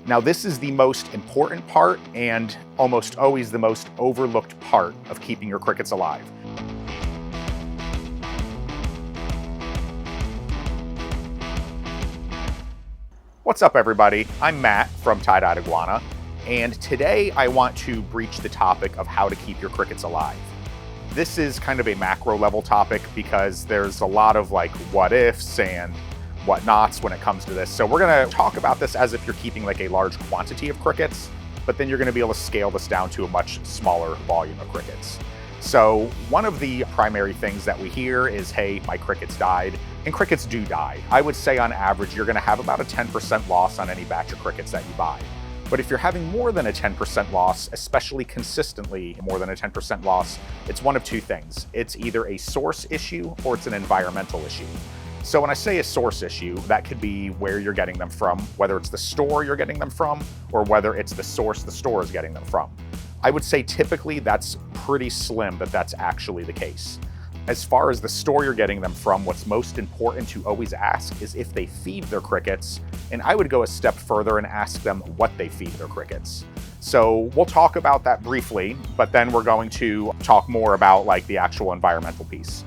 Now, this is the most important part and almost always the most overlooked part of keeping your crickets alive. What's up, everybody? I'm Matt from Tye-Dyed Iguana, and today I want to breach the topic of how to keep your crickets alive. This is kind of a macro level topic because there's a lot of like what ifs and whatnots when it comes to this. So we're gonna talk about this as if you're keeping like a large quantity of crickets, but then you're gonna be able to scale this down to a much smaller volume of crickets. So one of the primary things that we hear is, hey, my crickets died, and crickets do die. I would say on average, you're gonna have about a 10% loss on any batch of crickets that you buy. But if you're having more than a 10% loss, especially consistently more than a 10% loss, it's one of two things. It's either a source issue or it's an environmental issue. So when I say a source issue, that could be where you're getting them from, whether it's the store you're getting them from, or whether it's the source the store is getting them from. I would say typically that's pretty slim that that's actually the case. As far as the store you're getting them from, what's most important to always ask is if they feed their crickets, and I would go a step further and ask them what they feed their crickets. So we'll talk about that briefly, but then we're going to talk more about like the actual environmental piece.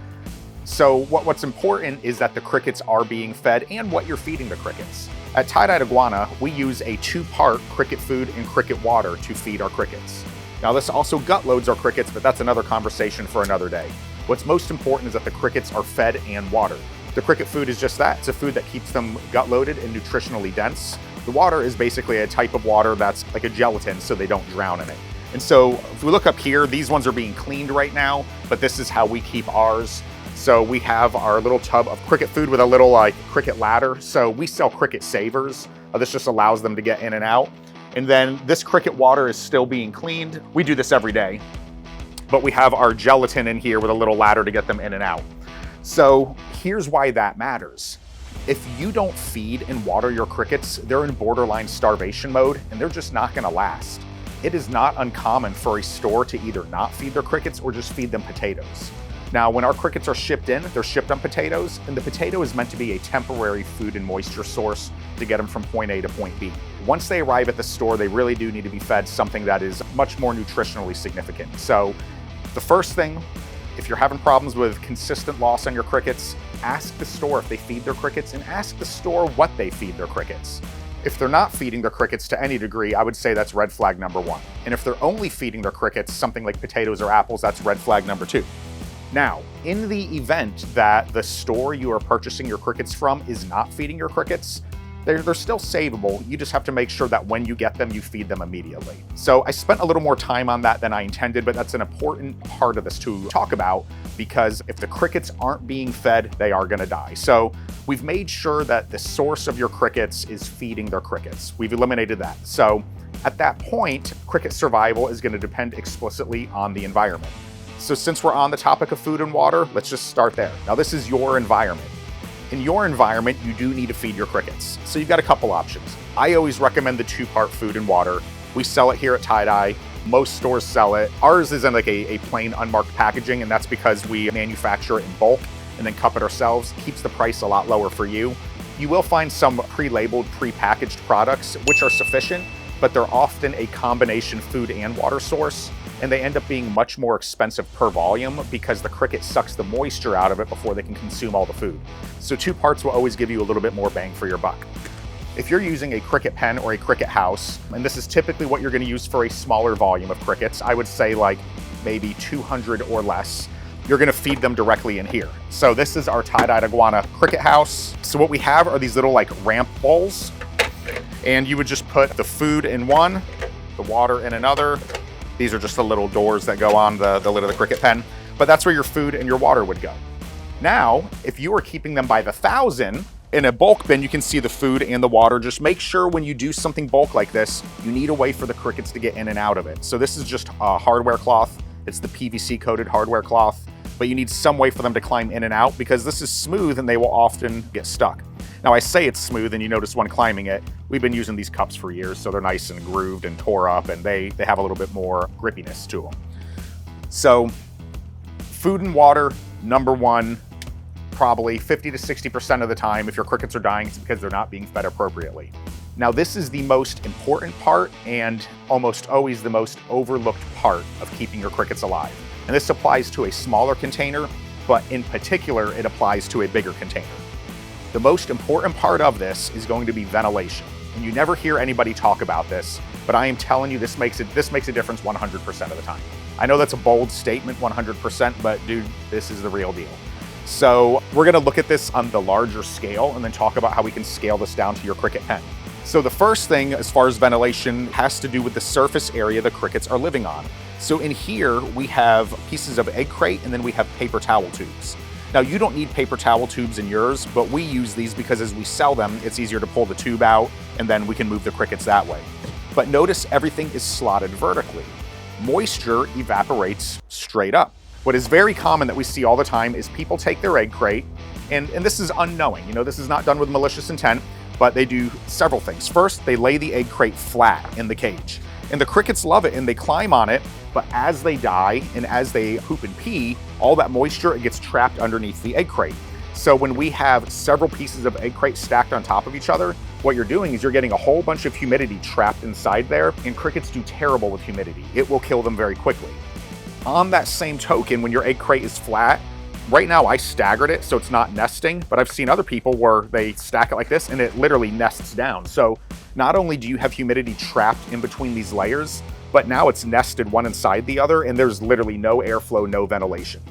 So what's important is that the crickets are being fed and what you're feeding the crickets. At Tye-Dyed Iguana, we use a two-part cricket food and cricket water to feed our crickets. Now this also gut loads our crickets, but that's another conversation for another day. What's most important is that the crickets are fed and watered. The cricket food is just that. It's a food that keeps them gut loaded and nutritionally dense. The water is basically a type of water that's like a gelatin so they don't drown in it. And so if we look up here, these ones are being cleaned right now, but this is how we keep ours. So we have our little tub of cricket food with a little like cricket ladder. So we sell cricket savers. This just allows them to get in and out. And then this cricket water is still being cleaned. We do this every day, but we have our gelatin in here with a little ladder to get them in and out. So here's why that matters. If you don't feed and water your crickets, they're in borderline starvation mode and they're just not gonna last. It is not uncommon for a store to either not feed their crickets or just feed them potatoes. Now, when our crickets are shipped in, they're shipped on potatoes, and the potato is meant to be a temporary food and moisture source to get them from point A to point B. Once they arrive at the store, they really do need to be fed something that is much more nutritionally significant. So the first thing, if you're having problems with consistent loss on your crickets, ask the store if they feed their crickets and ask the store what they feed their crickets. If they're not feeding their crickets to any degree, I would say that's red flag number one. And if they're only feeding their crickets something like potatoes or apples, that's red flag number two. Now, in the event that the store you are purchasing your crickets from is not feeding your crickets, they're still savable. You just have to make sure that when you get them, you feed them immediately. So I spent a little more time on that than I intended, but that's an important part of this to talk about because if the crickets aren't being fed, they are gonna die. So we've made sure that the source of your crickets is feeding their crickets. We've eliminated that. So at that point, cricket survival is gonna depend explicitly on the environment. So since we're on the topic of food and water, let's just start there. Now this is your environment. In your environment, you do need to feed your crickets. So you've got a couple options. I always recommend the two-part food and water. We sell it here at Tye-Dye. Most stores sell it. Ours is in like a plain unmarked packaging, and that's because we manufacture it in bulk and then cup it ourselves. It keeps the price a lot lower for you. You will find some pre-labeled, pre-packaged products, which are sufficient, but they're often a combination food and water source, and they end up being much more expensive per volume because the cricket sucks the moisture out of it before they can consume all the food. So two parts will always give you a little bit more bang for your buck. If you're using a cricket pen or a cricket house, and this is typically what you're gonna use for a smaller volume of crickets, I would say like maybe 200 or less, you're gonna feed them directly in here. So this is our Tye-Dyed Iguana cricket house. So what we have are these little like ramp bowls, and you would just put the food in one, the water in another. These are just the little doors that go on the lid of the cricket pen, but that's where your food and your water would go. Now, if you are keeping them by the thousand, in a bulk bin, you can see the food and the water. Just make sure when you do something bulk like this, you need a way for the crickets to get in and out of it. So this is just a hardware cloth. It's the PVC coated hardware cloth, but you need some way for them to climb in and out because this is smooth and they will often get stuck. Now I say it's smooth and you notice when climbing it, we've been using these cups for years, so they're nice and grooved and tore up and they have a little bit more grippiness to them. So food and water, number one, probably 50 to 60% of the time, if your crickets are dying, it's because they're not being fed appropriately. Now, this is the most important part and almost always the most overlooked part of keeping your crickets alive. And this applies to a smaller container, but in particular, it applies to a bigger container. The most important part of this is going to be ventilation. And you never hear anybody talk about this, but I am telling you, this makes a difference 100% of the time. I know that's a bold statement, 100%, but dude, this is the real deal. So we're gonna look at this on the larger scale and then talk about how we can scale this down to your cricket pen. So the first thing, as far as ventilation, has to do with the surface area the crickets are living on. So in here, we have pieces of egg crate and then we have paper towel tubes. Now, you don't need paper towel tubes in yours, but we use these because as we sell them, it's easier to pull the tube out and then we can move the crickets that way. But notice everything is slotted vertically. Moisture evaporates straight up. What is very common that we see all the time is people take their egg crate, and this is unknowing, this is not done with malicious intent, but they do several things. First, they lay the egg crate flat in the cage. And the crickets love it and they climb on it, but as they die and as they poop and pee, all that moisture, it gets trapped underneath the egg crate. So when we have several pieces of egg crate stacked on top of each other, what you're doing is you're getting a whole bunch of humidity trapped inside there, and crickets do terrible with humidity. It will kill them very quickly. On that same token, when your egg crate is flat, right now I staggered it so it's not nesting, but I've seen other people where they stack it like this and it literally nests down. So not only do you have humidity trapped in between these layers, but now it's nested one inside the other and there's literally no airflow, no ventilation.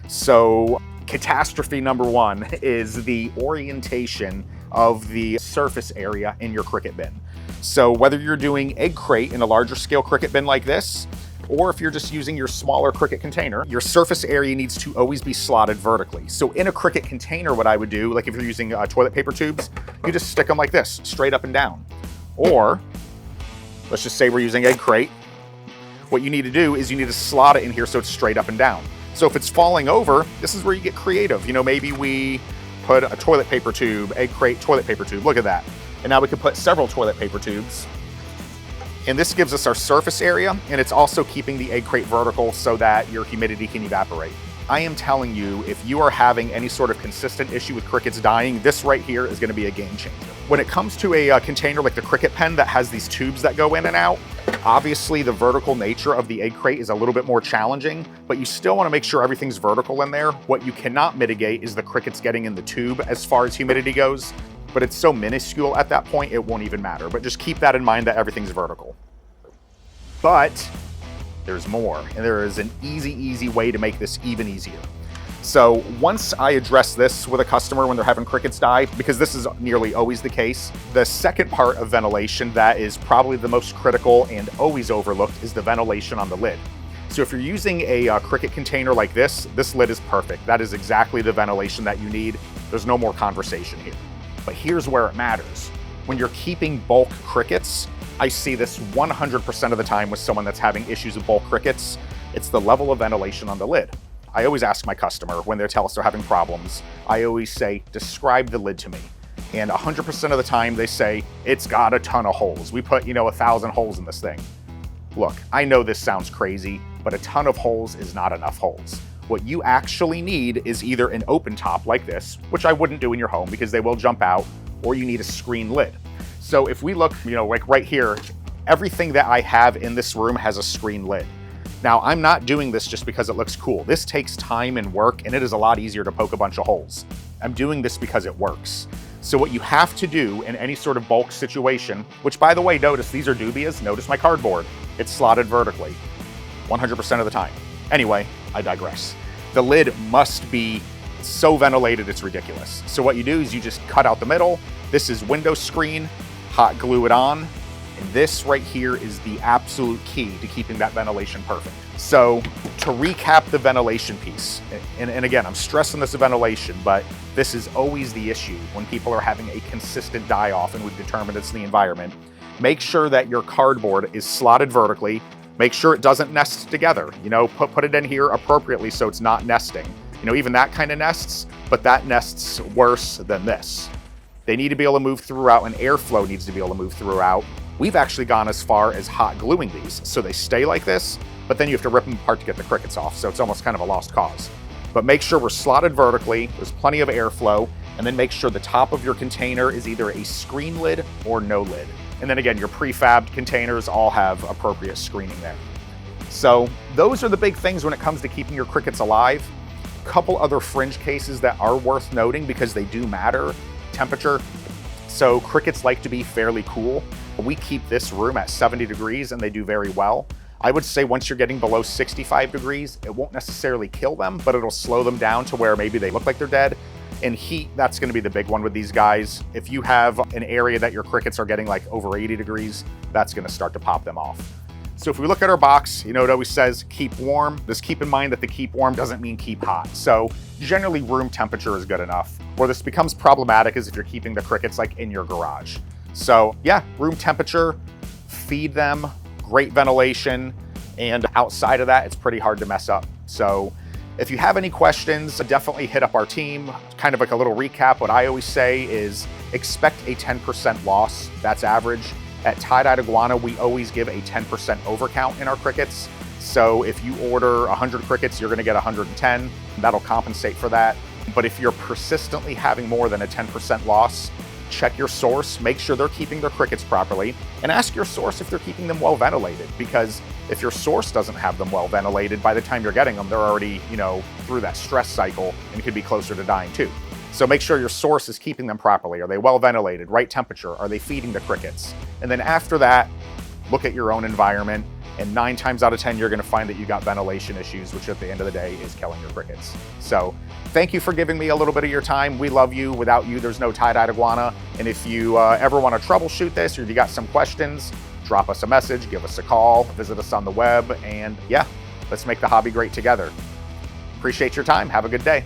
So catastrophe number one is the orientation of the surface area in your cricket bin. So whether you're doing egg crate in a larger scale cricket bin like this, or if you're just using your smaller cricket container, your surface area needs to always be slotted vertically. So in a cricket container, what I would do, like if you're using toilet paper tubes, you just stick them like this, straight up and down. Or let's just say we're using egg crate. What you need to do is you need to slot it in here so it's straight up and down. So if it's falling over, this is where you get creative. Maybe we put a toilet paper tube, egg crate, toilet paper tube. Look at that. And now we can put several toilet paper tubes. And this gives us our surface area, and it's also keeping the egg crate vertical so that your humidity can evaporate. I am telling you, if you are having any sort of consistent issue with crickets dying, this right here is gonna be a game changer. When it comes to a container like the cricket pen that has these tubes that go in and out, obviously the vertical nature of the egg crate is a little bit more challenging, but you still wanna make sure everything's vertical in there. What you cannot mitigate is the crickets getting in the tube as far as humidity goes. But it's so minuscule at that point, it won't even matter. But just keep that in mind that everything's vertical. But there's more, and there is an easy way to make this even easier. So once I address this with a customer when they're having crickets die, because this is nearly always the case, the second part of ventilation that is probably the most critical and always overlooked is the ventilation on the lid. So if you're using a cricket container like this lid is perfect. That is exactly the ventilation that you need. There's no more conversation here. But here's where it matters. When you're keeping bulk crickets, I see this 100% of the time with someone that's having issues with bulk crickets, it's the level of ventilation on the lid. I always ask my customer when they tell us they're having problems, I always say, describe the lid to me. And 100% of the time they say, it's got a ton of holes. We put, 1,000 holes in this thing. Look, I know this sounds crazy, but a ton of holes is not enough holes. What you actually need is either an open top like this, which I wouldn't do in your home because they will jump out, or you need a screen lid. So if we look, like right here, everything that I have in this room has a screen lid. Now, I'm not doing this just because it looks cool. This takes time and work, and it is a lot easier to poke a bunch of holes. I'm doing this because it works. So what you have to do in any sort of bulk situation, which by the way, notice these are dubias, notice my cardboard, it's slotted vertically, 100% of the time. Anyway, I digress. The lid must be so ventilated, it's ridiculous. So what you do is you just cut out the middle. This is window screen, hot glue it on. And this right here is the absolute key to keeping that ventilation perfect. So to recap the ventilation piece, and again, I'm stressing this ventilation, but this is always the issue when people are having a consistent die-off and we've determined it's the environment. Make sure that your cardboard is slotted vertically. Make sure it doesn't nest together. Put it in here appropriately so it's not nesting. Even that kind of nests, but that nests worse than this. They need to be able to move throughout, and airflow needs to be able to move throughout. We've actually gone as far as hot gluing these so they stay like this, but then you have to rip them apart to get the crickets off, so it's almost kind of a lost cause. But make sure we're slotted vertically, there's plenty of airflow, and then make sure the top of your container is either a screen lid or no lid. And then again, your prefabbed containers all have appropriate screening there. So those are the big things when it comes to keeping your crickets alive. Couple other fringe cases that are worth noting because they do matter. Temperature. So crickets like to be fairly cool. We keep this room at 70 degrees and they do very well. I would say once you're getting below 65 degrees, it won't necessarily kill them, but it'll slow them down to where maybe they look like they're dead. And heat, that's gonna be the big one with these guys. If you have an area that your crickets are getting like over 80 degrees, that's gonna start to pop them off. So if we look at our box, you know, it always says keep warm. Just keep in mind that the keep warm doesn't mean keep hot. So generally room temperature is good enough. Where this becomes problematic is if you're keeping the crickets like in your garage. So yeah, room temperature, feed them, great ventilation, and outside of that, it's pretty hard to mess up. So if you have any questions, definitely hit up our team. Kind of like a little recap, what I always say is expect a 10% loss. That's average. At Tye-Dyed Iguana, we always give a 10% overcount in our crickets. So if you order 100 crickets, you're gonna get 110. That'll compensate for that. But if you're persistently having more than a 10% loss, check your source, make sure they're keeping their crickets properly, and ask your source if they're keeping them well ventilated. Because if your source doesn't have them well ventilated, by the time you're getting them, they're already, you know, through that stress cycle and could be closer to dying too. So make sure your source is keeping them properly. Are they well ventilated, right temperature? Are they feeding the crickets? And then after that, look at your own environment. And 9 times out of 10, you're gonna find that you got ventilation issues, which at the end of the day is killing your crickets. So thank you for giving me a little bit of your time. We love you. Without you, there's no Tye-Dyed Iguana. And if you ever wanna troubleshoot this or if you got some questions, drop us a message, give us a call, visit us on the web, and yeah, let's make the hobby great together. Appreciate your time. Have a good day.